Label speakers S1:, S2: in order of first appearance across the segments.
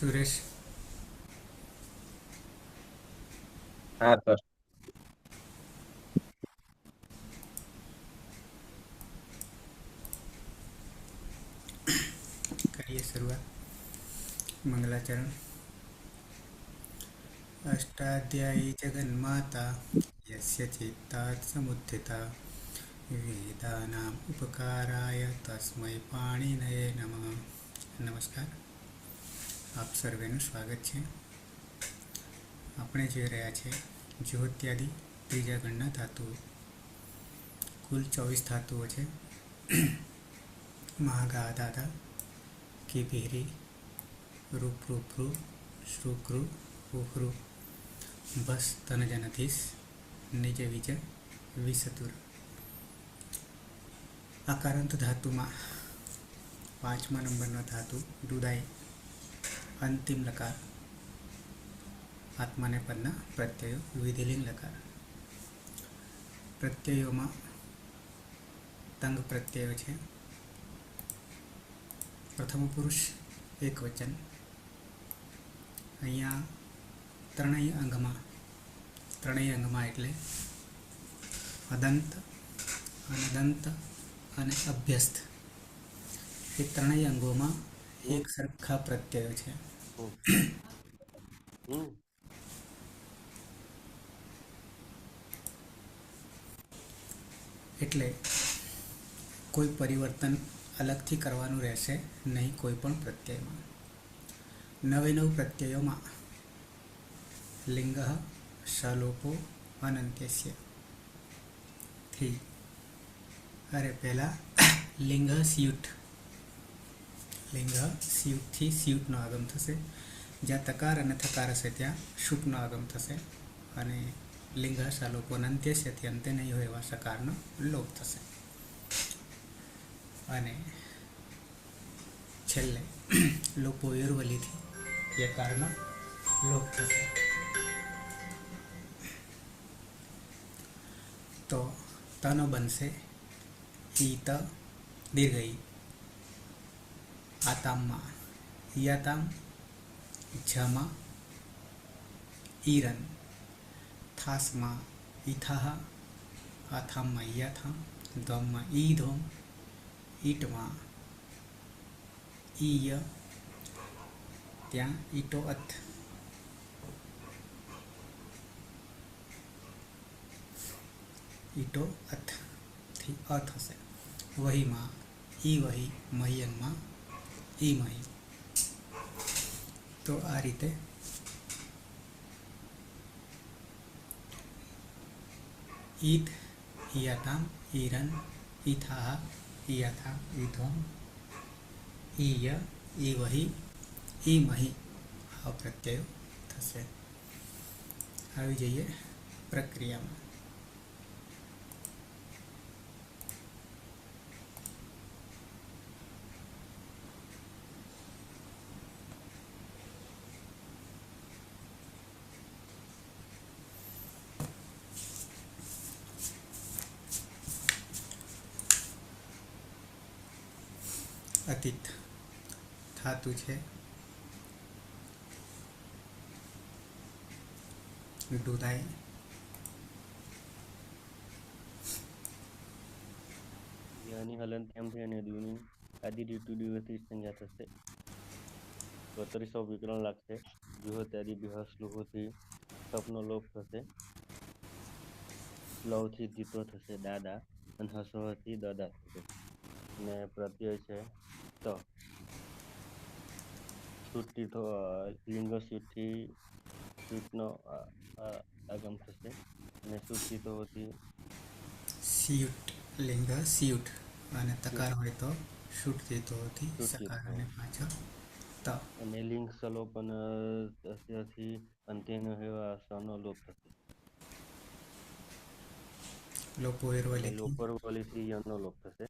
S1: સુરેશ
S2: હા સર.
S1: કરીએ શરૂઆત. મંગલાચરણ. અષ્ટાધ્યાયી જગન્માતા યસ્ય ચિત્તાत् સમુત્થિતા વેદાનામ ઉપકારાય તસ્મૈ પાણીનયે નમઃ. નમસ્કાર, આપ સર્વેનું સ્વાગત છે. આપણે જોઈ રહ્યા છે જ્યોત્યાદિ ત્રીજા ગણના ધાતુઓ. કુલ 24 ધાતુઓ છે. મહાગાધાતા, કિભિરી, રૂપૃભૃ, શ્રુકૃ, ઉહૃ, ભસ તનજનધીસ, નિજ વિજ, વિસતુર. આકારાંત ધાતુમાં 5મા નંબરનો ધાતુ દુદાઈ, અંતિમ લકાર, આત્માને પદના પ્રત્યયો, વિધિલિંગ લકાર. પ્રત્યયોમાં તંગ પ્રત્યયો છે. પ્રથમ પુરુષ એક વચન. અહીંયા ત્રણેય અંગમાં એટલે અદંત, અનદંત અને અભ્યસ્ત એ ત્રણેય અંગોમાં એક સરખા પ્રત્યયો છે. એટલે કોઈ પરિવર્તન અલગથી કરવાનું રહેશે નહીં કોઈ પણ પ્રત્યયમાં. 99 પ્રત્યયોમાં લિંગ સલોપો અનંત્યસ્ય થી. પહેલા લિંગ સ્યુટથી સ્યુટનો આગમ થશે. જ્યાં તકાર અને થકાર હશે ત્યાં શુટનો આગમ થશે. અને લિંગ સલોપો અનંત્યસ્યથી અંતે નહીં હોય એવા સકારનો લોપ થશે. અને છેલ્લે લોપો યોરવલીથી યકારનો લોપ થશે. તો તનો બનશે ઈત દીર્ઘઈ. આતામમાં યાતામ, જમાં ઈરન, થાસમાં ઈથાહ, આથામમાં યાથામ, ધોમમાં ઈધોમ, ઈટમાં ઈય, ત્યાં ઈટો અથ. ઈટો અથ થી અ થશે. વહીમાં ઈ વહી, મહિયનમાં ઈ મહી. તો આ રીતે ઈદ, ઈયાતામ, ઈરન, ઈથાહ, ઈયાથામ, ઈધોમ, ઈય, ઈ વહી, ઈ મહી આ પ્રત્યયો થશે. આવી જઈએ પ્રક્રિયામાં. અતીત ધાતુ છે દુધાઈ.
S3: યાની હલન તેમથી અને દ્યુની આદિ રીતુ દિવસથી સંજ્ઞા થશે. તો 33 વિકરણ લાગશે. જુહો ત્યાદી બિહસ લુહુથી સપનો લોપ થશે. લવથી દીતો થશે દાદા, અને હસોથી દાદા થશે. અને પ્રત્યય છે ત. સુટ્ટી લિંગ સુટ્ટી સુટનો આગમ થશે. અને સુટ્ટી તો હોતી
S1: સ્યુટ, લિંગ સ્યુટ અને તકાર હોય તો શુટ થતો હોતી
S3: સુટ્ટી
S1: સકાર
S3: તો.
S1: અને પાછળ ત.
S3: અને લિંગ સલોપન થી અંત્યનો એવા સનો લોપ થશે.
S1: લોપો
S3: અને
S1: યોરવલીથી
S3: લોપર વલીથી યનો લોપ થશે.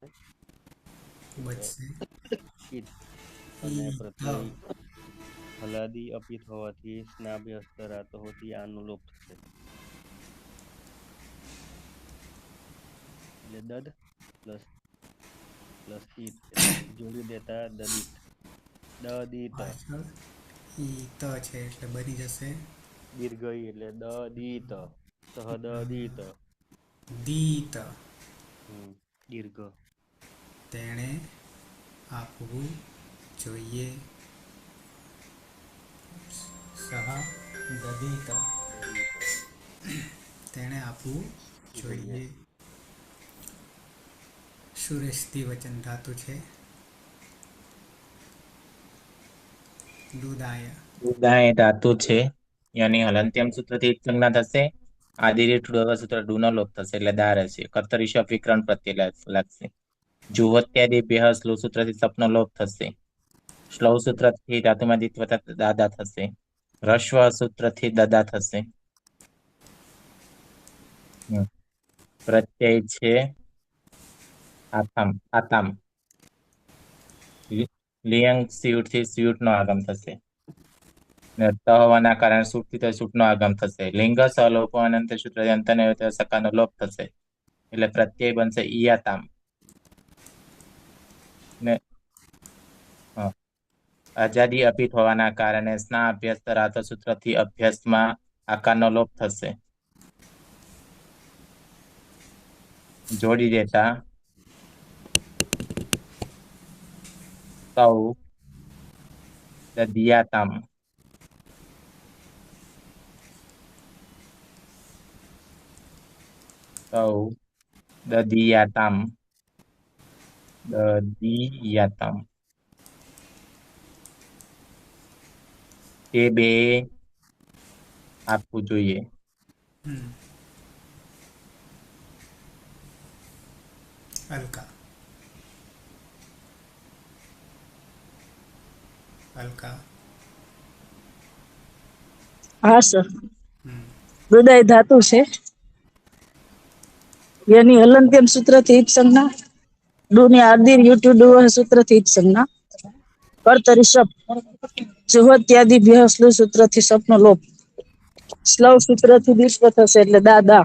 S3: એટલે
S1: બચશે
S3: ઈદ. અને
S1: ઈ ધ.
S3: પ્રત્યય હલાદી અપિત હોવાથી સ્નાભ્ય અસ્તરાતો હોતી આનો લોપ થશે. એટલે દદ પ્લસ ઈત એટલે જોડી દેતા દદિત. દદિત.
S1: પાછળ ઈ ત છે એટલે બની જશે
S3: દીર્ઘ ઈ એટલે દ દી ત સહ દ દી ત
S1: દીત.
S3: દીર્ઘ
S1: તેણે આપવું જોઈએ. સહ દદીત.
S3: દદી ત
S1: તેણે આપવું જોઈએ. સુરેશ દ્વિવચન ધાતુ છે. દુદાય.
S2: ઉદાય ધાતુ છે. યની હલંત્યમ સૂત્રથી એક સંજ્ઞા થશે. આદિરેઠ સૂત્ર ડૂનો લોપ થશે એટલે દાર હશે. કર્તરી શપ વિકરણ પ્રત્યે લાગશે. જુવત્યાદિભ્ય શ્લોક સૂત્રથી સપનો લોપ થશે. શ્લવ સૂત્રથી ધાતુમાં દિત્વ દાદા થશે. રસ્વ સૂત્રથી દદા થશે. પ્રત્યય છે આતામ. લિયંગ સ્યુટથી સ્યુટનો આગમ થશે. ત હોવાના કારણે સૂટથી સૂટનો આગમ થશે. લિંગ સલોપો અનંત સૂત્ર અંતને સકાનો લોપ થશે. એટલે પ્રત્યય બનશે ઈયાતામ. ને આઝાદી અપીત હોવાના કારણે સ્ના અભ્યાસ ધરાવતા સૂત્રથી અભ્યાસમાં આકારનો લોપ થશે. જોડી દેતા સૌ દદિયાતામ. સૌ દદિયાતામ. દદિયાતામ. તે બે આપવું જોઈએ.
S1: અલકા. અલકા.
S4: હા સર.
S1: હમ.
S4: દુદાય ધાતુ છે. યની હલંત્યમ સૂત્રથી ઈપ સંજ્ઞા. ડુની આદિર યુટુ ડુવ સૂત્રથી ઈપ સંજ્ઞા. કર્તરી શપ જુહોત્યાદિભ્ય શ્લુ સૂત્રથી સપનો લોપ. સ્લવ સૂત્રથી દિસ્વ થશે એટલે દાદા.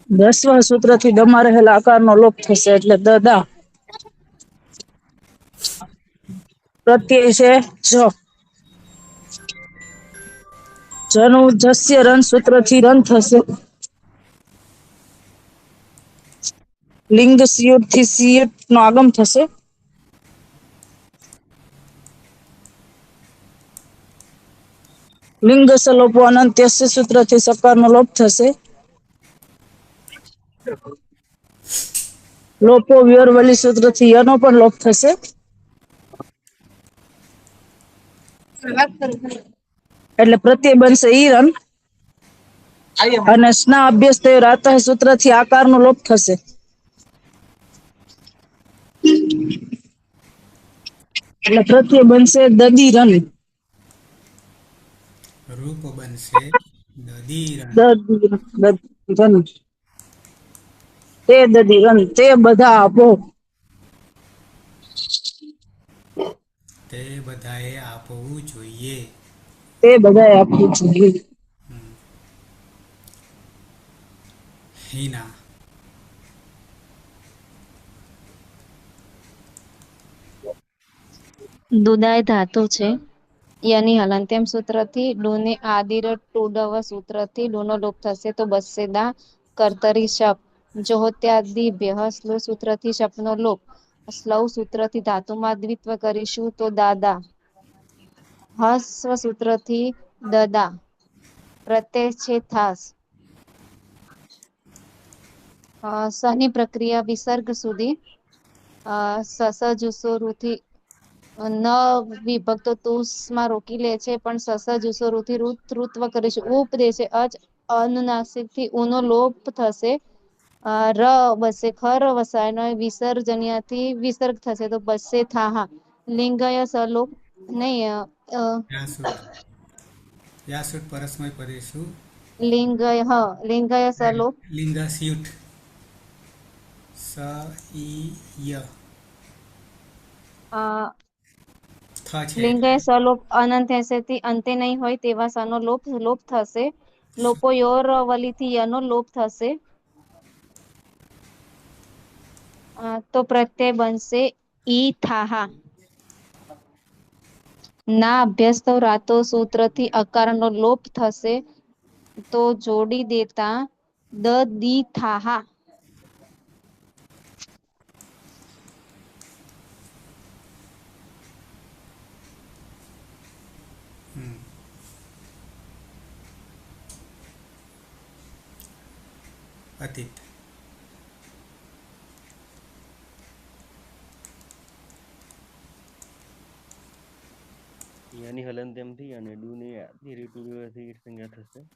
S4: દસ્વ સૂત્રથી ડમાં રહેલા આકારનો લોપ થશે એટલે દદા. પ્રત્યય છે જ. જનું જસ્ય રન સૂત્રથી રન થશે. લિંગ સિયુટ થી સિયુટ નો આગમ થશે. લિંગ સલોપો અનંત્યસ્ય સૂત્રથી સકારનો લોપ થશે. લોપો વ્યોરવલી સૂત્રથી યનો પણ લોપ થશે. એટલે પ્રત્યય બનશે ઈરન. અને સ્ના અભ્યાસ થયો રાતા સૂત્રથી આકારનો લોપ થશે. એટલે પ્રત્યય બનશે દદીરન.
S1: રૂપ બનશે દદીરન.
S4: દદીરન. તે દદીરન તે બધા આપો.
S1: તે બધાએ આપવું જોઈએ.
S4: તે બધાએ આપવું જોઈએ.
S1: હિના.
S5: દુદાય ધાતુ છે. યની હલંત્યમ સૂત્રથી ડુને આદિર ટુડવ સૂત્રથી ડુનો લોપ થશે તો બસશે દા. કર્તરી શપ જોહોત્યાદિભ્ય સ્લુ સૂત્રથી શપનો લોપ. સ્લવ સૂત્રથી ધાતુમાં દ્વિત્વ કરીશું તો દાદા. હસ્વ સૂત્રથી દદા. પ્રત્યય છે થાસ. સની પ્રક્રિયા વિસર્ગ સુધી સસ જુસો રૂથી ન વિભક્તો તુસમાં રોકી લે છે પણ સસ જુસો રૂથી ઋત્વ કરીશું ઉપદેશે અનુનાસિક થી ઉનો લોપ થશે. ર બસે ખર વસાય ન વિસર્જન્યથી વિસર્ગ થશે તો બસે થા. લિંગય સલોપ નહી
S1: યાસુટ. યાસુટ પરસ્મય પદેશુ
S5: લિંગય સલોપ
S1: લિંગાસ્યુટ. સ ઈ ય. થ છે
S5: લિંગય
S1: એટલે
S5: સલોપ અનંત થી અંતે નહીં હોય તેવા સનો લોપ થશે. લોપો યોર વલીથી યનો લોપ થશે. તો પ્રત્યય બનશે ઈ થાહા. ના અભ્યસ્ત રાતો સૂત્રથી અકારનો લોપ થશે તો જોડી દેતા દ દી થાહા.
S1: હમ. અતીત.
S3: યાની હલનત્યમથી અને ડુની આદિ રીતુથી સંજ્ઞા થશે.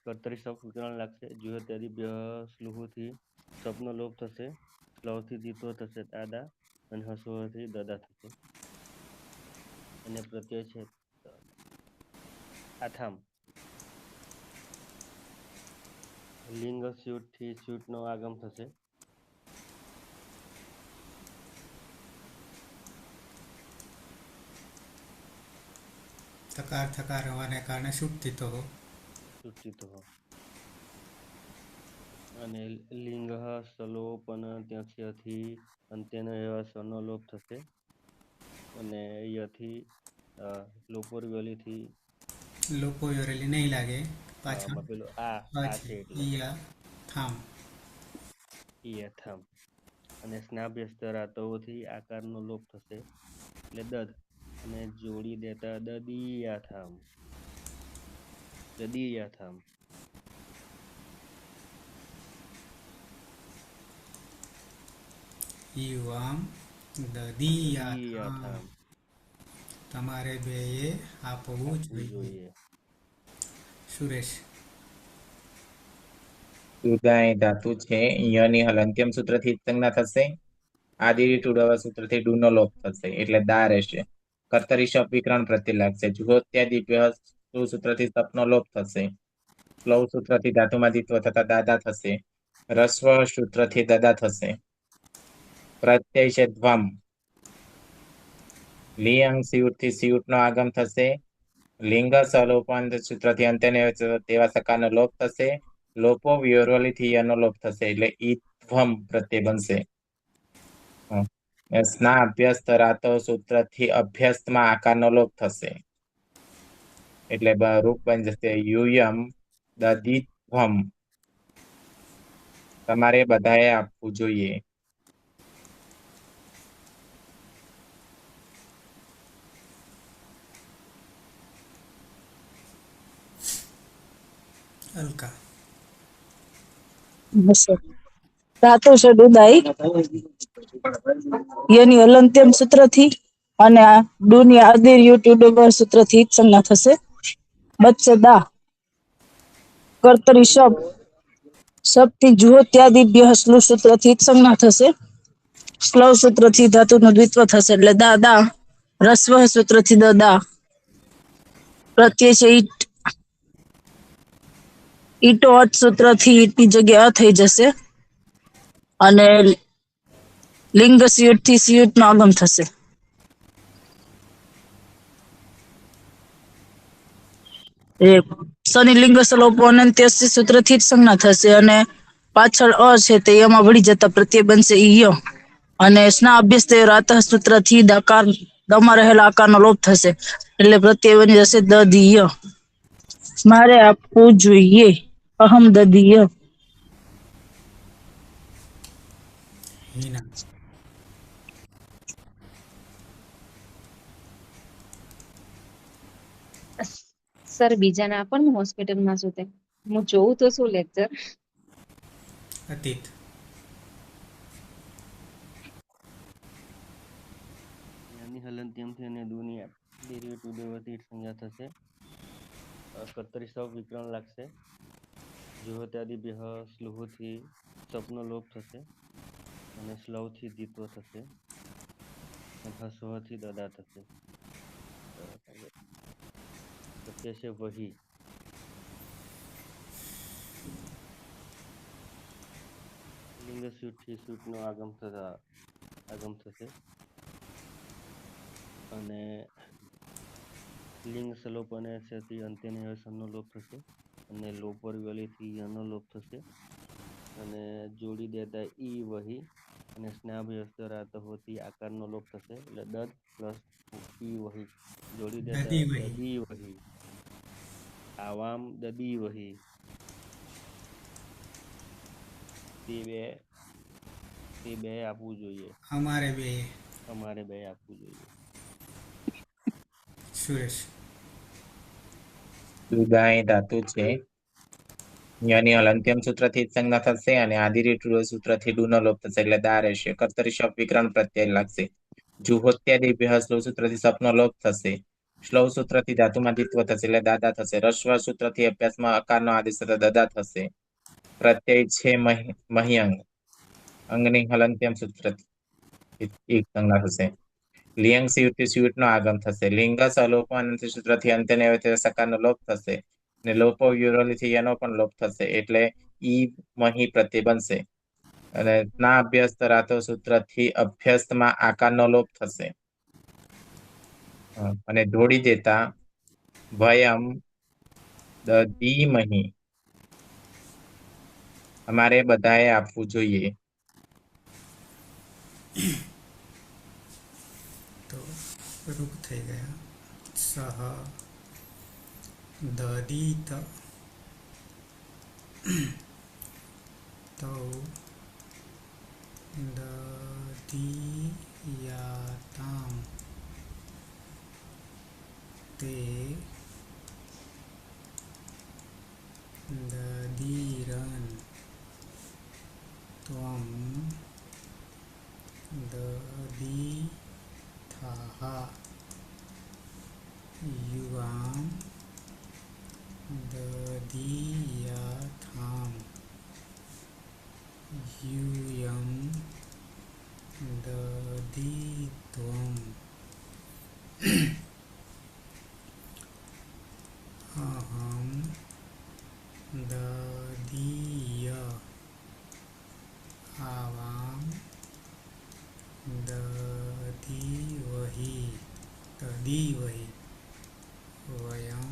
S3: કર્તરી શબ્દ વિકરણ લાગશે. જુહ ત્યાદી બ્ય સ્લુહુથી સપનો લોપ થશે. સ્લવથી દીતો થશે દાદા અને હસોથી દદા થશે. અને પ્રત્યય છે આથામ. લિંગ સ્યુટ થી સ્યુટ નો આગમ થશે.
S1: થકાર થકાર હોવાને કારણે શુટ થતો હો.
S3: સુષ્ટિતો અને લિંગ સલોપન ત્યાંથી અંત્યનો એવા સ્વરનો લોપ થશે. અને યથી લોપોર ગલીથી
S1: લોકો યોરેલી નહીં લાગે પાછળ
S3: પેલો આ છે એટલે
S1: ઈયા થામ.
S3: યથામ. અને સ્નાભ્યસ્ત રાતોથી આકારનો લોપ થશે એટલે દદ અને જોડી દેતા દદીયાથામ. દદીયાથામ.
S1: યુવામ દદીયા
S3: દદીયાથામ
S1: તમારે બેએ આપવું જોઈએ. સુરેશ.
S2: ઉદાય ધાતુ છે. યની હલંત્યમ સૂત્રથી સંજ્ઞા થશે. આદિ ટુડવા સૂત્રથી ડૂનો લોપ થશે એટલે દા રહેશે. કર્તરી શબ્દ વિકરણ પ્રત્યે લાગશે. જુહોત્યાદિ સૂત્રથી સપનો લોપ થશે. સ્લવ સૂત્રથી ધાતુમાં દીત્વ થતા દાદા થશે. રસ્વ સૂત્રથી દદા થશે. પ્રત્યય છે ધ્વમ. લિયંગ સિયુટથી સિયુટનો આગમ થશે. લિંગ સલોપન સૂત્રથી અંત્યને તેવા સકારનો લોપ થશે. લોપો વ્યોરવલીથી યનો લોપ થશે એટલે ઈધ્વમ પ્રત્યય બનશે. સ્ના અભ્યસ્ત રાતો સૂત્રથી અભ્યસ્તમાં આકારનો લોપ થશે એટલે રૂપ બની જશે યુયમ દદિત્વમ. તમારે બધાએ આપવું જોઈએ.
S1: અલકા.
S4: ધાતુ છે ડુદાઈ. યની હલંત્યમ સૂત્રથી અને ડુની આદિર યુટ્યુબ સૂત્રથી સંજ્ઞા થશે. બચ્ચે દા. કર્તરી શબ્દ શબ્દથી જુહો ત્યાદિભ્ય સ્લુ સૂત્રથી સંજ્ઞા થશે. સ્લવ સૂત્રથી ધાતુનું દ્વિત્વ થશે એટલે દા દા. રસ્વ સૂત્રથી દદા. પ્રત્યય છે ઈટ. ઈટો અટ સૂત્રથી ઈટની જગ્યાએ થઈ જશે. અને લિંગ સિયુટથી સિયુટનો આગમ થશે. શનિ લિંગ સલોપો અનંત્યસ્ય સૂત્રથી જ સંજ્ઞા થશે અને પાછળ અ છે તે એમાં વળી જતા પ્રત્યય બનશે ઈય. અને સ્ના અભ્યસ્ત રાત સૂત્રથી દકાર દમાં રહેલા આકારનો લોપ થશે એટલે પ્રત્યય બની જશે દદીય. મારે આપવું જોઈએ. અહમ દદીય.
S1: હિના.
S5: સર બીજાને આપો ને હોસ્પિટલમાં શું તે હું જોઉં તો શું લેક્ચર.
S1: અતીત.
S3: યાની હલંત્યમથી અને ડુની આદિ રીતુથી સંજ્ઞા થશે. કર્તરી શબ્દ વિકરણ લાગશે. જુહોત્યાદિ બ્ય સ્લુહુથી સપનો લોપ થશે. અને સ્લવથી દીત્વ થશે. અને હસોથી દદા થશે. પ્રત્યય છે વહી. લિંગ સ્યુટથી સ્યુટનો આગમ થશે. અને લિંગ સલોપ અને થી અંત્યને સનનો લોપ થશે. અને લોપર ગલીથી યનો લોપ થશે. અને જોડી દેતા ઈ વહી અને સ્નાભ્યસ્ત ધરાવતો હોવાથી આકારનો લોપ થશે એટલે દદ પ્લસ ઈ વહી જોડી દેતા
S1: દદી વહી.
S3: દદી વહી આવામ દદી વહી તે બે આપવું જોઈએ,
S1: અમારે બે.
S3: અમારે બે આપવું જોઈએ.
S1: સુરેશ.
S2: દુદાય ધાતુ છે. યની હલંત્યમ સૂત્રથી જ સંજ્ઞા થશે અને આદિરીટુ સૂત્રથી ડૂનો લોપ થશે એટલે દા રહેશે. કર્તરી શબ્દ વિકરણ પ્રત્યય લાગશે. જુહોત્યાદિ ભ્યઃ શ્લોવ સૂત્રથી સપનો લોપ થશે. શ્લોવ સૂત્રથી ધાતુમાં દ્વિત્વ થશે એટલે દાદા થશે. રસ્વ સૂત્રથી અભ્યાસમાં અકારનો આદેશ થતા દદા થશે. પ્રત્યય છે મહ્યંગ. અંગની હલંત્યમ સૂત્રથી એક સંજ્ઞા થશે. લિયંગ સિયુક્તિ સ્યુટનો આગમ થશે. લિંગ સલોપન સૂત્રથી અંતે સકારનો લોપ થશે. ને લોપો યુરોલીથી એનો પણ લોપ થશે એટલે ઈ મહી પ્રત્યય બનશે. અને ના અભ્યાસ ધરાતો સૂત્રથી અભ્યસ્તમાં આકારનો લોપ થશે. અને જોડી દેતા ભયમ દધીમહી અમારે બધાએ આપવું જોઈએ.
S1: તો રૂપ થઈ ગયા. સહ દદીત તૌ દદીયાતામ તે દદીરન ત્વમ દદીથાહ યુવામ દદીયાથામ यूयं दधित्वम् अहं ददीय आवां दधीवहि वयं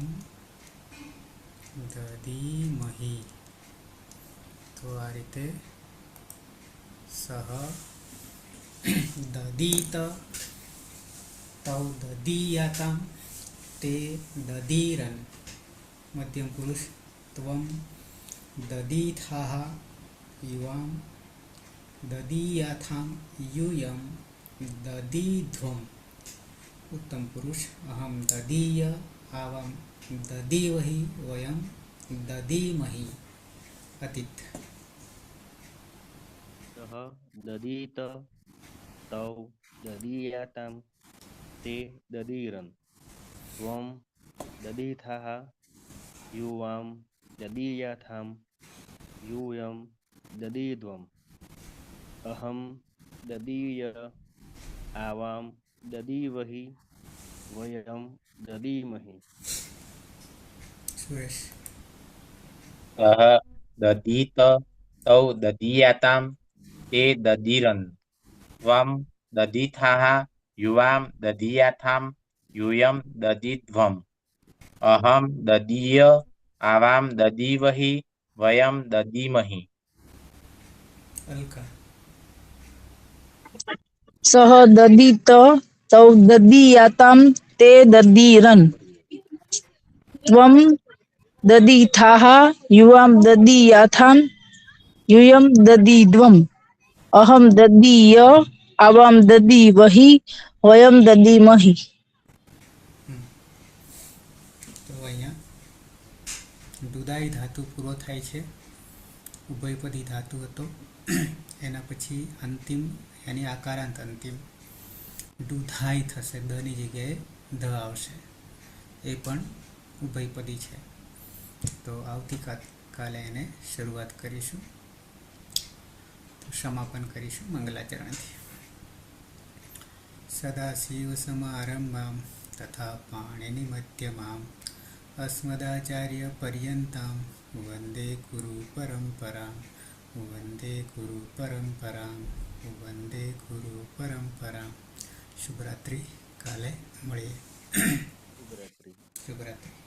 S1: दधीमहि. तो आ रीते सह ददीत तौ ददीयातां ते ददीरन् मध्यम पुरुष त्वं ददीथाः युवां ददीयाथां यूयं ददीध्वम् उत्तम पुरुष अहं ददीय आवां ददीवहि वयं ददीमहि. अतीत
S3: सह ददीत तौ ददीयातां ते ददीरन् त्वं ददीथाः युवां ददीयाथां यूयं ददीध्वम् अहं ददीय आवां ददीवहि वयं ददीमहि.
S1: सुरेश.
S2: સહ દધીત તૌ દધીયાતામ તે દધીરન ત્વમ દધીથાહ યુવામ દધીયાથામ यूयं दधीध्वम् अहं ददीय आवां ददीवहि वयं ददीमहि.
S1: अलका.
S4: सह ददीत तौ ददीयातां ते ददीरन् त्वं ददीथाः युवां ददीयाथां यूयं ददीध्वम् अहं ददीय आवां ददीवहि वयं ददीमहि.
S1: તો અહીંયા દુદાઈ ધાતુ પૂરો થાય છે. ઉભયપદી ધાતુ હતો એના પછી અંતિમ એની આકારાંત અંતિમ દુધાઈ થશે. દની જગ્યાએ ધ આવશે. એ પણ ઉભયપદી છે. તો આવતીકાલે એને શરૂઆત કરીશું. તો સમાપન કરીશું મંગલાચરણથી. સદાશિવ સમારંભામ તથા પાણિનિ મધ્યમામ अस्मदाचार्य पर्यन्तां वन्दे गुरु परम्परां वन्दे गुरु परम्परां वन्दे गुरु परम्परां. શુભરાત્રિ. કાલે મળીએ.
S3: શુભરાત્રિ.
S1: શુભરાત્રિ.